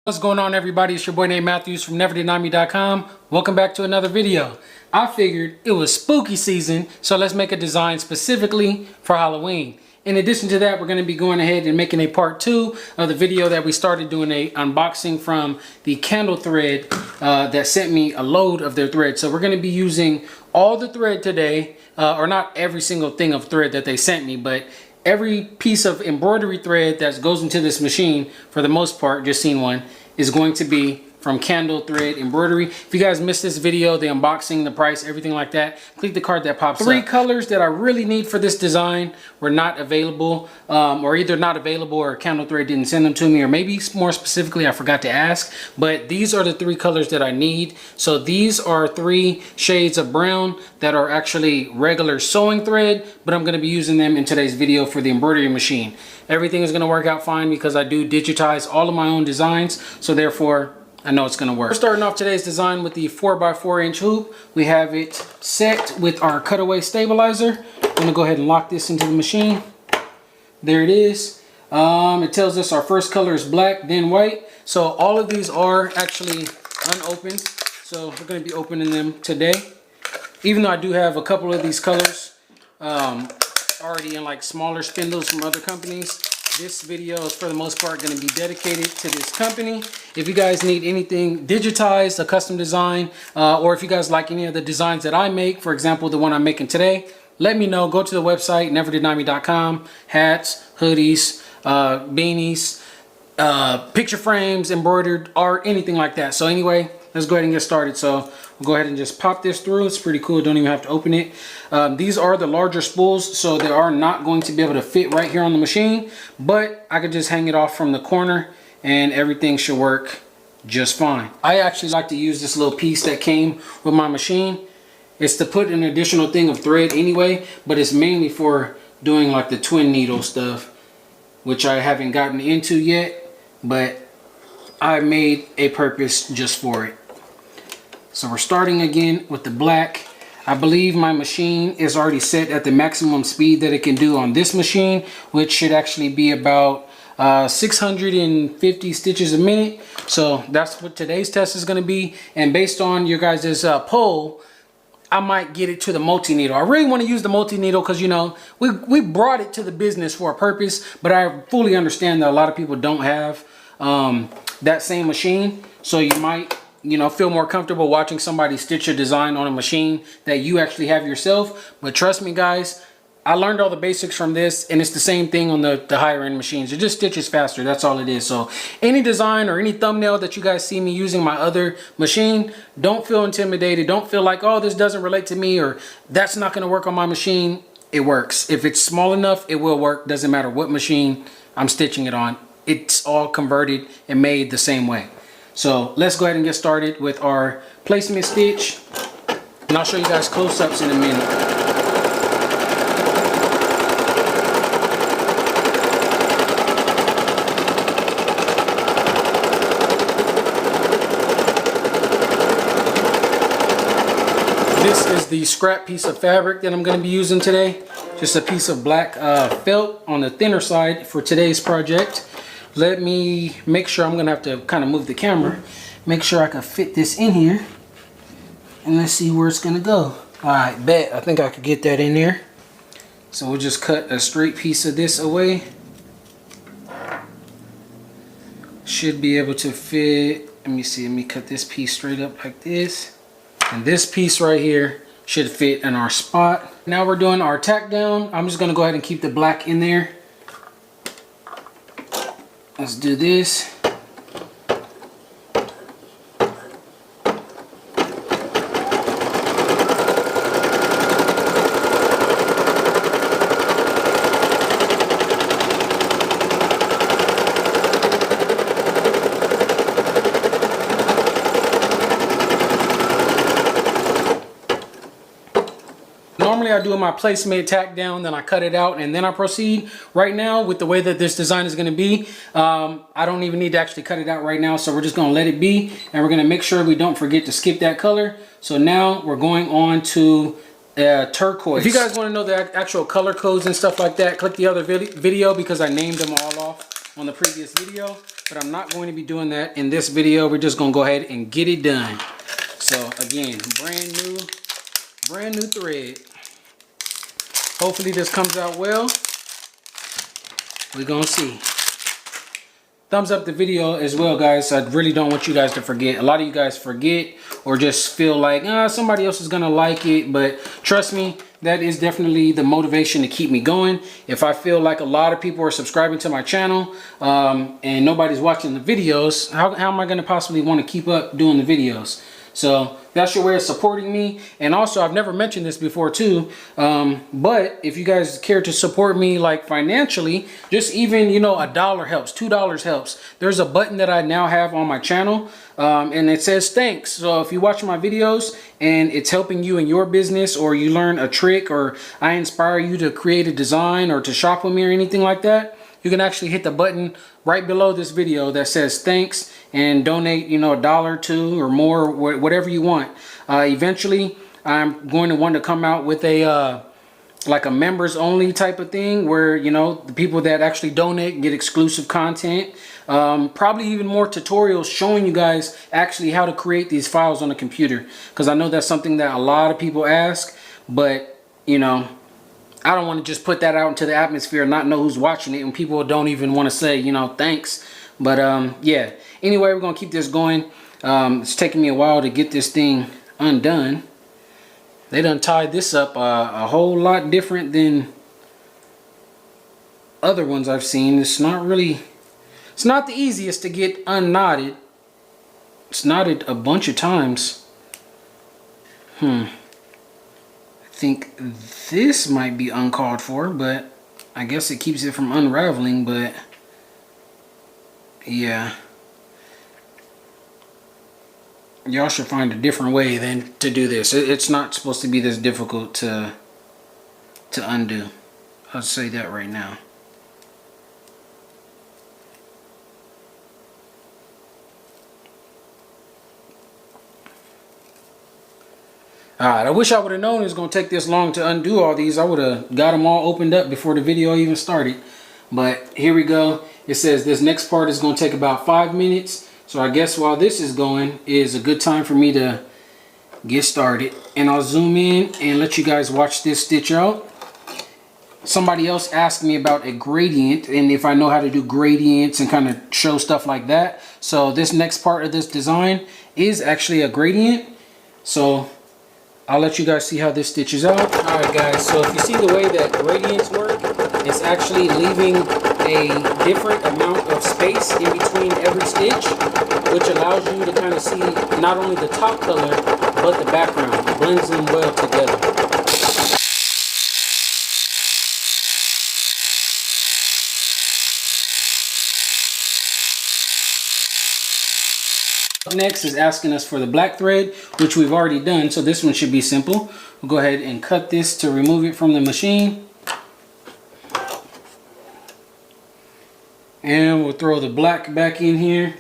What's going on, everybody? It's your boy Nate Matthews from NeverDeniedMe.com. Welcome back to another video. I figured it was spooky season, so let's make a design specifically for Halloween. In addition to that, we're going to be going ahead and making a part 2 of the video that we started doing a unboxing from the candle thread that sent me a load of their thread. So we're going to be using all the thread today, or not every single thing of thread that they sent me, but every piece of embroidery thread that goes into this machine, for the most part, just seen one, is going to be from Candle Thread Embroidery. If you guys missed this video, the unboxing, the price, everything like that, click the card that pops up. 3 colors that I really need for this design were not available, or either not available or Candle Thread didn't send them to me, or maybe more specifically I forgot to ask. But these are the 3 colors that I need. So these are 3 shades of brown that are actually regular sewing thread, but I'm going to be using them in today's video for the embroidery machine. Everything is going to work out fine because I do digitize all of my own designs, so therefore I know it's going to work. We're starting off today's design with the 4x4 inch hoop. We have it set with our cutaway stabilizer. I'm going to go ahead and lock this into the machine. There it is. It tells us our first color is black, then white. So all of these are actually unopened. So we're going to be opening them today. Even though I do have a couple of these colors already in like smaller spindles from other companies, this video is for the most part going to be dedicated to this company. If you guys need anything digitized, a custom design, or if you guys like any of the designs that I make, for example, the one I'm making today, let me know. Go to the website, NeverDeniedMe.com. Hats, hoodies, beanies, picture frames, embroidered art, anything like that. So anyway, let's go ahead and get started. So we'll go ahead and just pop this through. It's pretty cool. Don't even have to open it. These are the larger spools, so they are not going to be able to fit right here on the machine, but I could just hang it off from the corner and everything should work just fine. I actually like to use this little piece that came with my machine. It's to put an additional thing of thread anyway, but it's mainly for doing like the twin needle stuff, which I haven't gotten into yet, but I made a purpose just for it. So we're starting again with the black. I believe my machine is already set at the maximum speed that it can do on this machine, which should actually be about 650 stitches a minute. So that's what today's test is going to be. And based on your guys' poll, I might get it to the multi-needle. I really want to use the multi-needle because, you know, we brought it to the business for a purpose, but I fully understand that a lot of people don't have that same machine. So you might, you know, feel more comfortable watching somebody stitch a design on a machine that you actually have yourself. But trust me, guys, I learned all the basics from this, and it's the same thing on the higher end machines. It just stitches faster. That's all it is. So any design or any thumbnail that you guys see me using my other machine, don't feel intimidated. Don't feel like, oh, this doesn't relate to me, or that's not going to work on my machine. It works. If it's small enough, it will work. Doesn't matter what machine I'm stitching it on. It's all converted and made the same way. So let's go ahead and get started with our placement stitch, and I'll show you guys close-ups in a minute. This is the scrap piece of fabric that I'm going to be using today. Just a piece of black felt on the thinner side for today's project. Let me make sure, I'm going to have to kind of move the camera, make sure I can fit this in here, and let's see where it's going to go. Alright, bet. I think I could get that in there. So we'll just cut a straight piece of this away. Should be able to fit, let me see, let me cut this piece straight up like this. And this piece right here should fit in our spot. Now we're doing our tack down. I'm just going to go ahead and keep the black in there. Let's do this. Normally I do my placement tack down, then I cut it out, and then I proceed. Right now, with the way that this design is going to be, I don't even need to actually cut it out right now, so we're just going to let it be, and we're going to make sure we don't forget to skip that color. So now we're going on to turquoise. If you guys want to know the actual color codes and stuff like that, click the other video because I named them all off on the previous video. but I'm not going to be doing that in this video. We're just gonna go ahead and get it done. So again, brand new thread. Hopefully this comes out well. We're gonna see. Thumbs up the video as well, guys. I really don't want you guys to forget. A lot of you guys forget or just feel like somebody else is gonna like it, but trust me, that is definitely the motivation to keep me going. If I feel like a lot of people are subscribing to my channel and nobody's watching the videos, how am I gonna possibly want to keep up doing the videos? So that's your way of supporting me. And also, I've never mentioned this before too, but if you guys care to support me like financially, just even, you know, $1 helps, $2 helps. There's a button that I now have on my channel and it says thanks. So if you watch my videos and it's helping you in your business, or you learn a trick, or I inspire you to create a design or to shop with me or anything like that, you can actually hit the button right below this video that says thanks and donate, you know, $1, $2 or more, whatever you want. Eventually, I'm going to want to come out with a like a members only type of thing where, you know, the people that actually donate get exclusive content. Probably even more tutorials showing you guys actually how to create these files on a computer, because I know that's something that a lot of people ask, but you know, I don't want to just put that out into the atmosphere and not know who's watching it, and people don't even want to say, you know, thanks. But yeah, anyway, we're gonna keep this going. It's taking me a while to get this thing undone. They done tied this up a whole lot different than other ones I've seen. It's not the easiest to get unknotted. It's knotted a bunch of times. I think this might be uncalled for, but I guess it keeps it from unraveling. But yeah, y'all should find a different way than to do this. It's not supposed to be this difficult to undo. I'll say that right now. Alright, I wish I would have known it was going to take this long to undo all these. I would have got them all opened up before the video even started. But here we go. It says this next part is going to take about 5 minutes. So I guess while this is going is a good time for me to get started. And I'll zoom in and let you guys watch this stitch out. Somebody else asked me about a gradient and if I know how to do gradients and kind of show stuff like that. So this next part of this design is actually a gradient. So I'll let you guys see how this stitches out. Alright guys, so if you see the way that gradients work, it's actually leaving a different amount of space in between every stitch, which allows you to kind of see not only the top color, but the background. It blends them well together. Next is asking us for the black thread, which we've already done, so this one should be simple. We'll go ahead and cut this to remove it from the machine. And we'll throw the black back in here.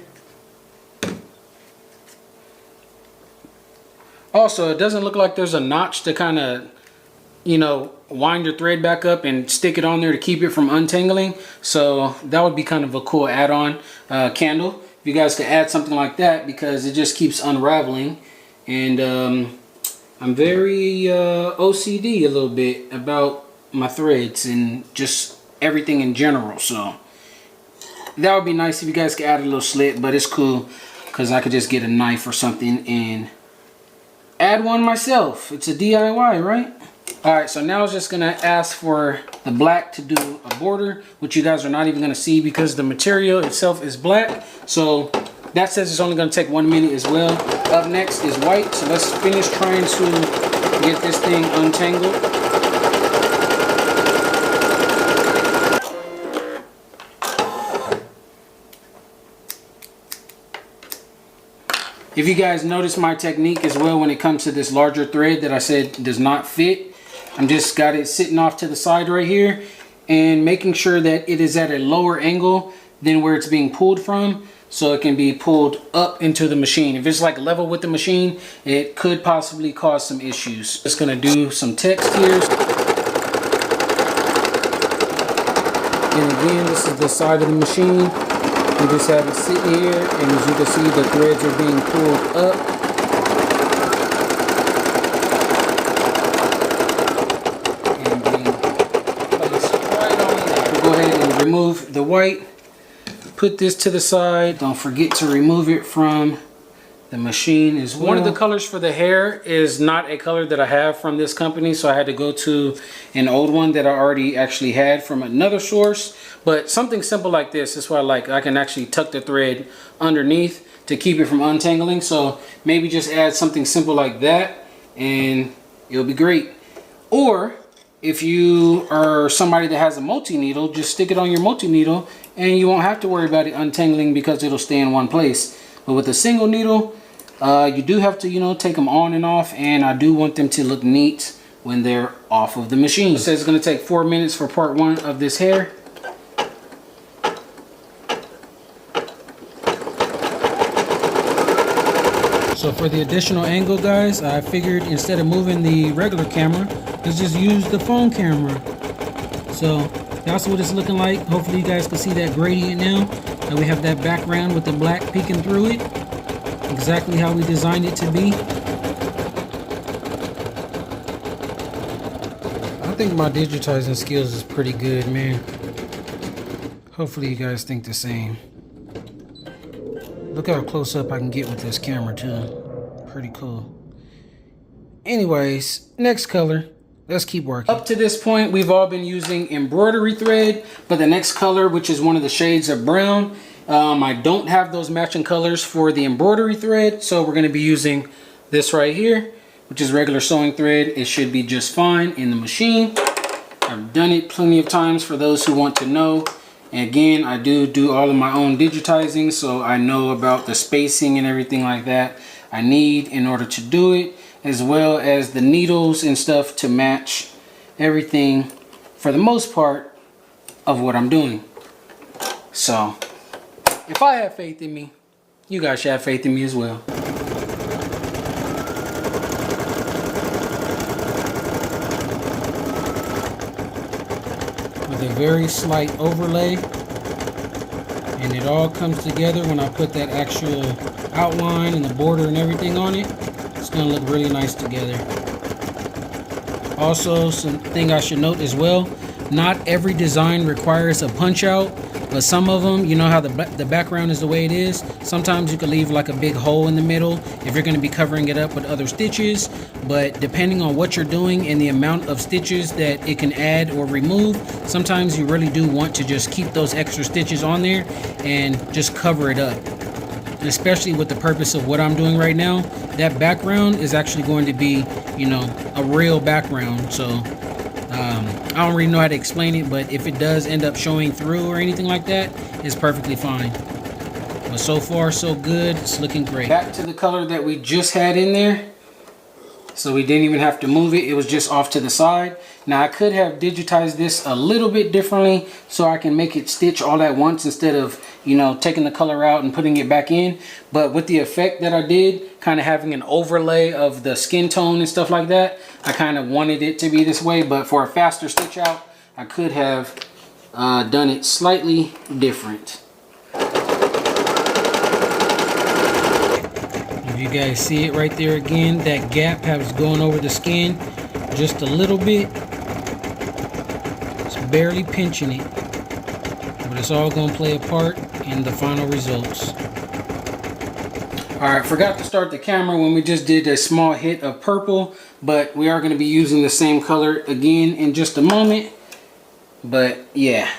Also, it doesn't look like there's a notch to kind of, you know, wind your thread back up and stick it on there to keep it from untangling. So that would be kind of a cool add-on candle. You guys can add something like that, because it just keeps unraveling. And I'm very OCD a little bit about my threads and just everything in general. So that would be nice if you guys could add a little slit, but it's cool because I could just get a knife or something and add one myself. It's a DIY, right? Alright, so now I was just going to ask for the black to do a border, which you guys are not even going to see because the material itself is black. So that says it's only going to take 1 minute as well. Up next is white, so let's finish trying to get this thing untangled. If you guys notice my technique as well when it comes to this larger thread that I said does not fit, I'm just got it sitting off to the side right here and making sure that it is at a lower angle than where it's being pulled from, so it can be pulled up into the machine. If it's like level with the machine, it could possibly cause some issues. Just gonna do some text here. And again, this is the side of the machine. You just have it sitting here, and as you can see, the threads are being pulled up. And being placed right on there. We'll go ahead and remove the white. Put this to the side. Don't forget to remove it from the machine as well. One of the colors for the hair is not a color that I have from this company, so I had to go to an old one that I already actually had from another source. But something simple like this is what I like. I can actually tuck the thread underneath to keep it from untangling. So maybe just add something simple like that and it'll be great. Or if you are somebody that has a multi-needle, just stick it on your multi-needle and you won't have to worry about it untangling because it'll stay in one place. But with a single needle, you do have to, you know, take them on and off, and I do want them to look neat when they're off of the machine. It says it's going to take 4 minutes for part 1 of this hair. So for the additional angle, guys, I figured instead of moving the regular camera, let's just use the phone camera. So that's what it's looking like. Hopefully you guys can see that gradient now. And we have that background with the black peeking through it. Exactly how we designed it to be. I think my digitizing skills is pretty good, man. Hopefully you guys think the same. Look how close up I can get with this camera too. Pretty cool. Anyways, next color. Let's keep working. Up to this point, we've all been using embroidery thread, but the next color, which is one of the shades of brown, I don't have those matching colors for the embroidery thread, so we're going to be using this right here, which is regular sewing thread. It should be just fine in the machine. I've done it plenty of times for those who want to know. And again, I do all of my own digitizing, so I know about the spacing and everything like that I need in order to do it, as well as the needles and stuff to match everything for the most part of what I'm doing. So if I have faith in me, you guys should have faith in me as well. With a very slight overlay, and it all comes together when I put that actual outline and the border and everything on it. It's gonna look really nice together. Also, something I should note as well, not every design requires a punch out, but some of them, you know how the background is the way it is. Sometimes you can leave like a big hole in the middle if you're gonna be covering it up with other stitches. But depending on what you're doing and the amount of stitches that it can add or remove, sometimes you really do want to just keep those extra stitches on there and just cover it up. Especially with the purpose of what I'm doing right now, that background is actually going to be, you know, a real background. So I don't really know how to explain it, but if it does end up showing through or anything like that, it's perfectly fine. But so far so good, it's looking great. Back to the color that we just had in there. So we didn't even have to move it, it was just off to the side. Now I could have digitized this a little bit differently so I can make it stitch all at once instead of, you know, taking the color out and putting it back in. But with the effect that I did, kind of having an overlay of the skin tone and stuff like that, I kind of wanted it to be this way. But for a faster stitch out, I could have done it slightly different. If you guys see it right there again, that gap has gone over the skin just a little bit. It's barely pinching it, but it's all going to play a part in the final results. Alright, forgot to start the camera when we just did a small hit of purple, but we are going to be using the same color again in just a moment. But yeah,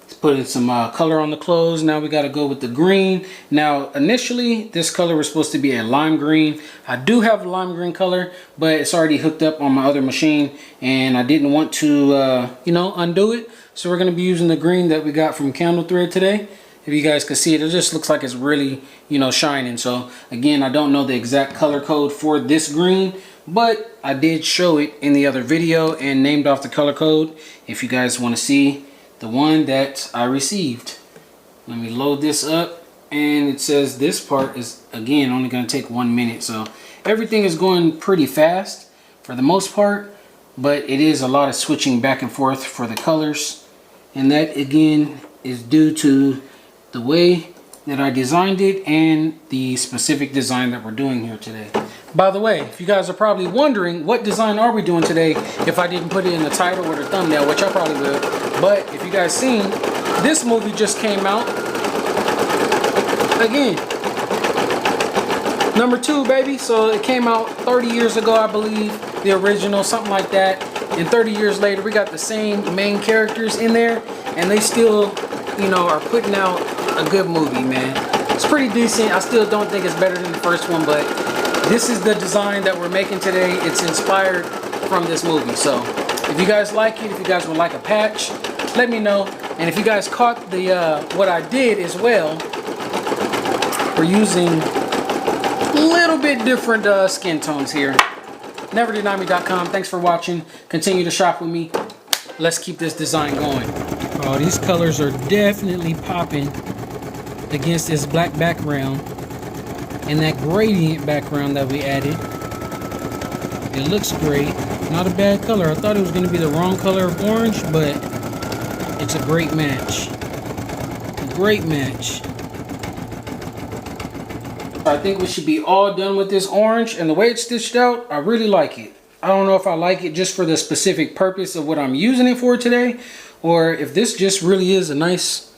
let's put in some color on the clothes. Now we got to go with the green. Now initially this color was supposed to be a lime green. I do have a lime green color, but it's already hooked up on my other machine and I didn't want to you know, undo it. So we're going to be using the green that we got from Candle Thread today. If you guys can see it, it just looks like it's really, you know, shining. So again, I don't know the exact color code for this green, but I did show it in the other video and named off the color code if you guys want to see the one that I received. Let me load this up, and it says this part is again only going to take 1 minute. So everything is going pretty fast for the most part, but it is a lot of switching back and forth for the colors, and that again is due to the way that I designed it and the specific design that we're doing here today. By the way, if you guys are probably wondering what design are we doing today if I didn't put it in the title or the thumbnail, which I probably will. But if you guys seen, this movie just came out. Again, number 2, baby. So it came out 30 years ago, I believe, the original, something like that. And 30 years later, we got the same main characters in there, and they still, you know, are putting out a good movie, man. It's pretty decent. I still don't think it's better than the first one, but this is the design that we're making today. It's inspired from this movie. So if you guys like it, if you guys would like a patch, let me know. And if you guys caught the what I did as well, we're using a little bit different skin tones here. NeverDenyMe.com. Thanks for watching. Continue to shop with me. Let's keep this design going. Oh, these colors are definitely popping against this black background and that gradient background that we added. It looks great. Not a bad color. I thought it was going to be the wrong color of orange, but it's a great match. A great match. I think we should be all done with this orange, and the way it's stitched out, I really like it. I don't know if I like it just for the specific purpose of what I'm using it for today, or if this just really is a nice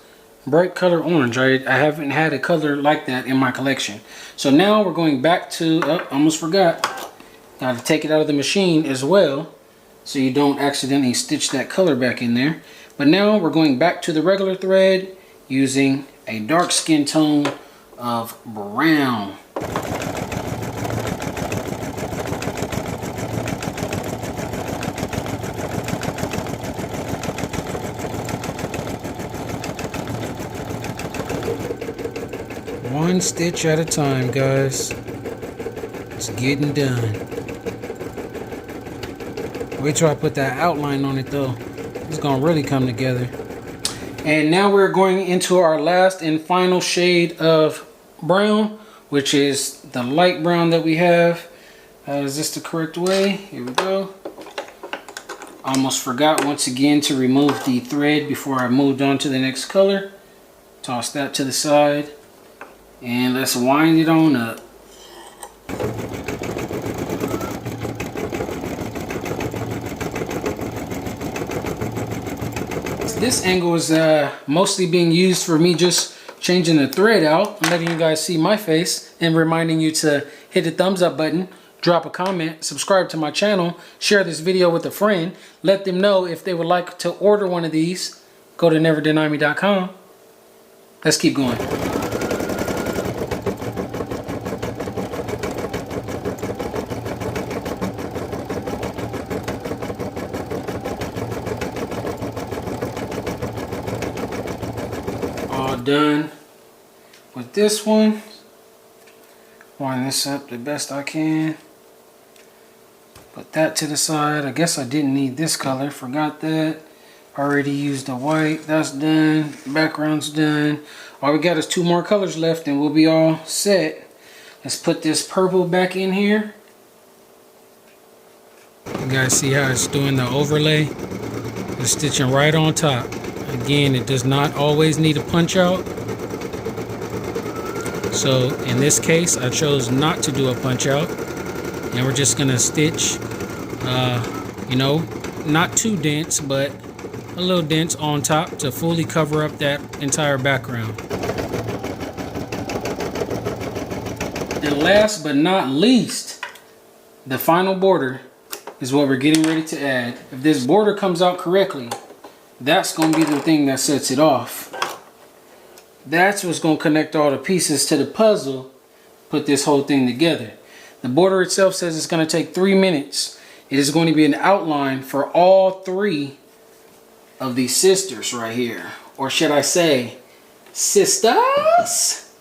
bright color orange. I haven't had a color like that in my collection. So now we're going back to, oh, almost forgot. Gotta take it out of the machine as well, so you don't accidentally stitch that color back in there. But now we're going back to the regular thread using a dark skin tone of brown. One stitch at a time, guys. It's getting done. Wait till I put that outline on it though. It's gonna really come together. And now we're going into our last and final shade of brown, which is the light brown that we have. Is this the correct way? Here we go. Almost forgot once again to remove the thread before I moved on to the next color. Toss that to the side. And let's wind it on up. This angle is mostly being used for me just changing the thread out and letting you guys see my face and reminding you to hit the thumbs up button, drop a comment, subscribe to my channel, share this video with a friend, let them know if they would like to order one of these. Go to NeverDenyMe.com. Let's keep going. Done with this one. Wind this up the best I can. Put that to the side. I guess I didn't need this color. Forgot that. Already used the white. That's done. Background's done. All we got is 2 more colors left and we'll be all set. Let's put this purple back in here. You guys see how it's doing the overlay? It's stitching right on top. Again, it does not always need a punch out. So in this case, I chose not to do a punch out. And we're just gonna stitch, you know, not too dense, but a little dense on top to fully cover up that entire background. And last but not least, the final border is what we're getting ready to add. If this border comes out correctly, that's going to be the thing that sets it off. That's what's going to connect all the pieces to the puzzle, put this whole thing together. The border itself says it's going to take 3 minutes. It is going to be an outline for all 3 of these sisters right here. Or should I say, sisters?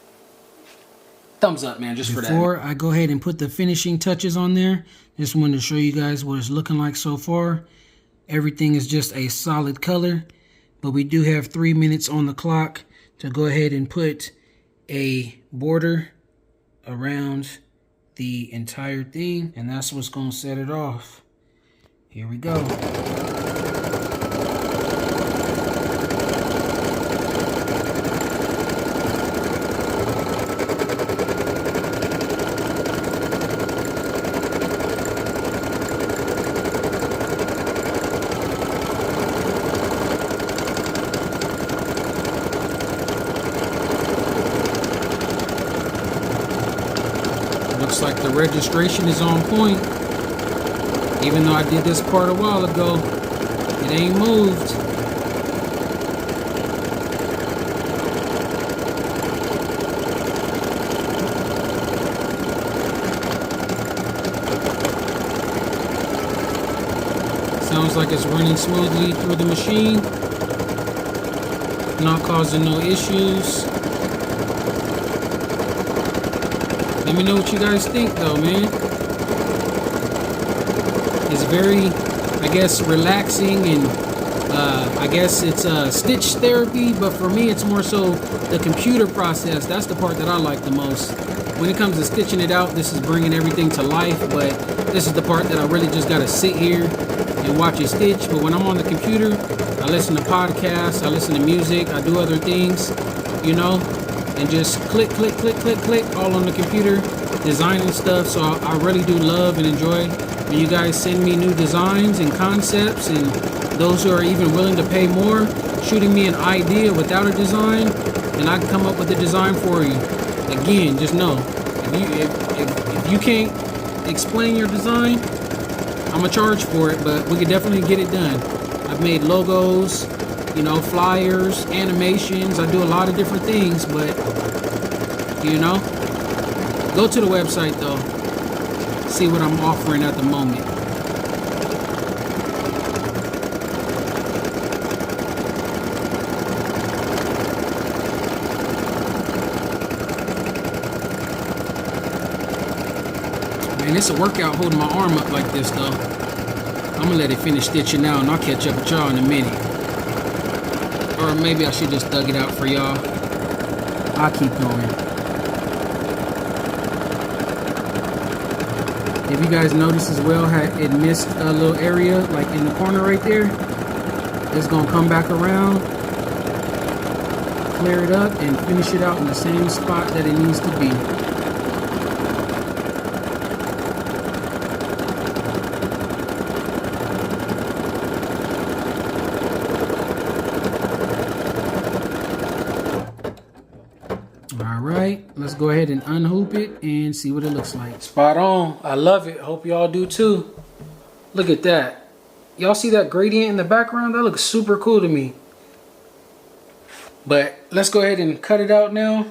Thumbs up, man, just for that. Before I go ahead and put the finishing touches on there, just wanted to show you guys what it's looking like so far. Everything is just a solid color, but we do have 3 minutes on the clock to go ahead and put a border around the entire thing, and that's what's going to set it off. Here we go. Looks like the registration is on point. Even though I did this part a while ago, it ain't moved. Sounds like it's running smoothly through the machine. Not causing no issues. Let me know what you guys think though, man. It's very, I guess, relaxing, and I guess it's stitch therapy, but for me it's more so the computer process. That's the part that I like the most. When it comes to stitching it out, this is bringing everything to life, but this is the part that I really just gotta sit here and watch it stitch. But when I'm on the computer, I listen to podcasts, I listen to music, I do other things, you know, and just click, click, click, click, click, all on the computer, designing stuff. So I really do love and enjoy when you guys send me new designs and concepts, and those who are even willing to pay more, shooting me an idea without a design, and I can come up with a design for you. Again, just know, if you can't explain your design, I'm gonna charge for it, but we could definitely get it done. I've made logos, you know, flyers, animations. I do a lot of different things, but you know, go to the website though, see what I'm offering at the moment. Man, it's a workout holding my arm up like this though. I'm gonna let it finish stitching now, and I'll catch up with y'all in a minute. Or maybe I should just thug it out for y'all. I'll keep going. If you guys notice as well, how it missed a little area like in the corner right there, it's gonna come back around, clear it up, and finish it out in the same spot that it needs to be. Alright, let's go ahead and unhoop it and see what it looks like. Spot on. I love it. Hope y'all do too. Look at that. Y'all see that gradient in the background? That looks super cool to me. But let's go ahead and cut it out now.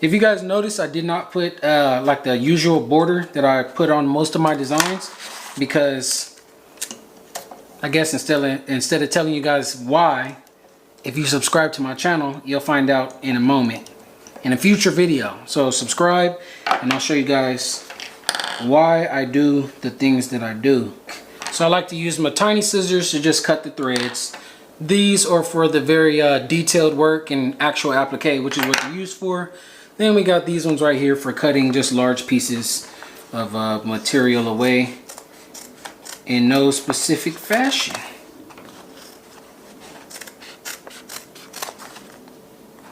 If you guys notice, I did not put like the usual border that I put on most of my designs, because I guess instead of telling you guys why, if you subscribe to my channel, you'll find out in a moment, in a future video. So subscribe and I'll show you guys why I do the things that I do. So I like to use my tiny scissors to just cut the threads. These are for the very detailed work and actual applique, which is what they're used for. Then we got these ones right here for cutting just large pieces of material away in no specific fashion.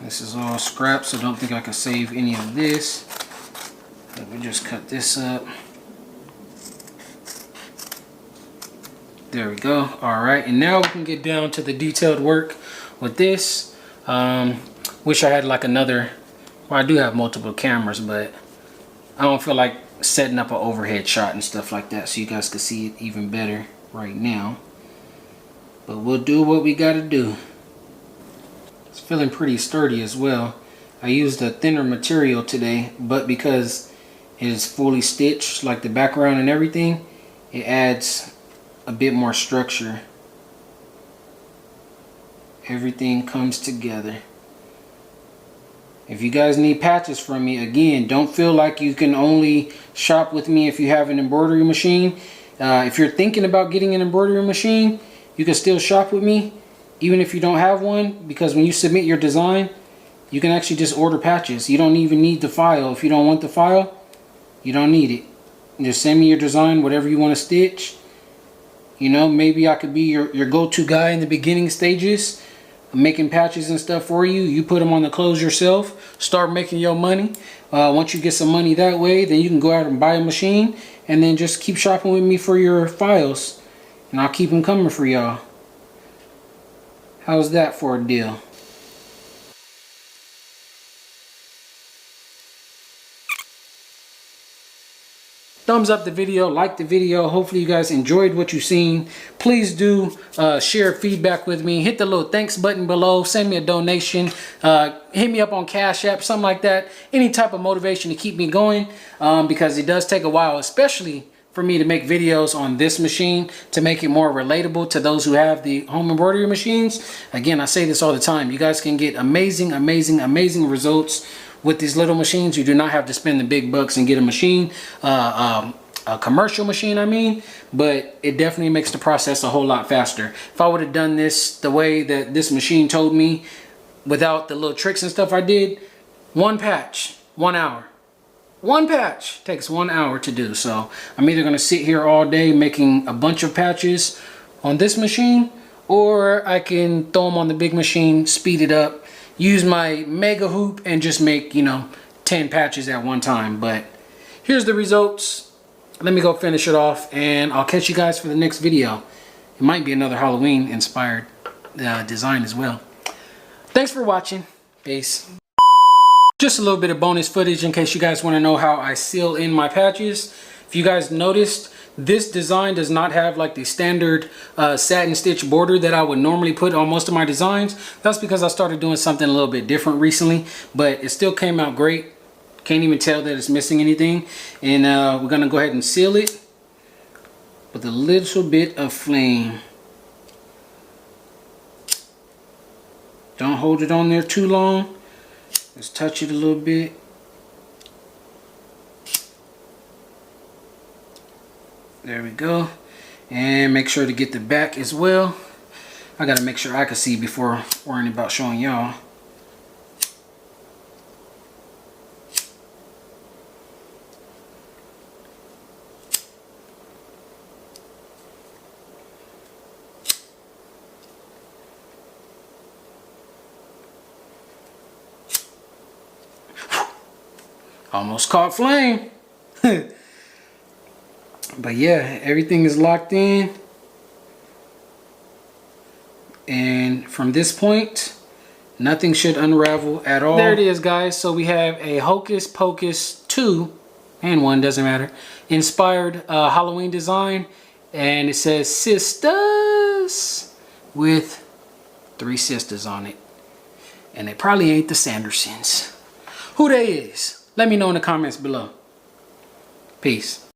This is all scrap, so don't think I can save any of this. Let me just cut this up. There we go. All right, and now we can get down to the detailed work with this. Wish I had like another, well, I do have multiple cameras, but I don't feel like setting up an overhead shot and stuff like that so you guys can see it even better right now. But we'll do what we gotta do. It's feeling pretty sturdy as well. I used a thinner material today, but because it is fully stitched, like the background and everything, it adds a bit more structure. Everything comes together. If you guys need patches from me, again, don't feel like you can only shop with me if you have an embroidery machine. If you're thinking about getting an embroidery machine, you can still shop with me even if you don't have one, because when you submit your design, you can actually just order patches. You don't even need the file. If you don't want the file, you don't need it. Just send me your design, whatever you want to stitch. You know, maybe I could be your go-to guy in the beginning stages, making patches and stuff for you. You put them on the clothes yourself, start making your money. Once you get some money that way, then you can go out and buy a machine and then just keep shopping with me for your files, and I'll keep them coming for y'all. How's that for a deal? Thumbs up the video, like the video. Hopefully you guys enjoyed what you've seen. Please do share feedback with me. Hit the little thanks button below. Send me a donation. Hit me up on Cash App, something like that. Any type of motivation to keep me going, because it does take a while, especially for me to make videos on this machine, to make it more relatable to those who have the home embroidery machines. Again, I say this all the time. You guys can get amazing, amazing, amazing results with these little machines. You do not have to spend the big bucks and get a machine, a commercial machine, I mean, but it definitely makes the process a whole lot faster. If I would have done this the way that this machine told me, without the little tricks and stuff I did, one patch, 1 hour. One patch takes 1 hour to do. So I'm either going to sit here all day making a bunch of patches on this machine, or I can throw them on the big machine, speed it up, use my mega hoop, and just make, you know, 10 patches at one time. But here's the results. Let me go finish it off, and I'll catch you guys for the next video. It might be another Halloween inspired design as well. Thanks for watching. Peace. Just a little bit of bonus footage in case you guys want to know how I seal in my patches. If you guys noticed, this design does not have like the standard satin stitch border that I would normally put on most of my designs. That's because I started doing something a little bit different recently, but it still came out great. Can't even tell that it's missing anything. And we're gonna go ahead and seal it with a little bit of flame. Don't hold it on there too long. Just touch it a little bit. There we go. And make sure to get the back as well. I gotta make sure I can see before worrying about showing y'all. Almost caught flame. But yeah, everything is locked in. And from this point, nothing should unravel at all. There it is, guys. So we have a Hocus Pocus 2 and 1, doesn't matter, inspired Halloween design. And it says sisters with 3 sisters on it. And they probably ain't the Sandersons. Who they is? Let me know in the comments below. Peace.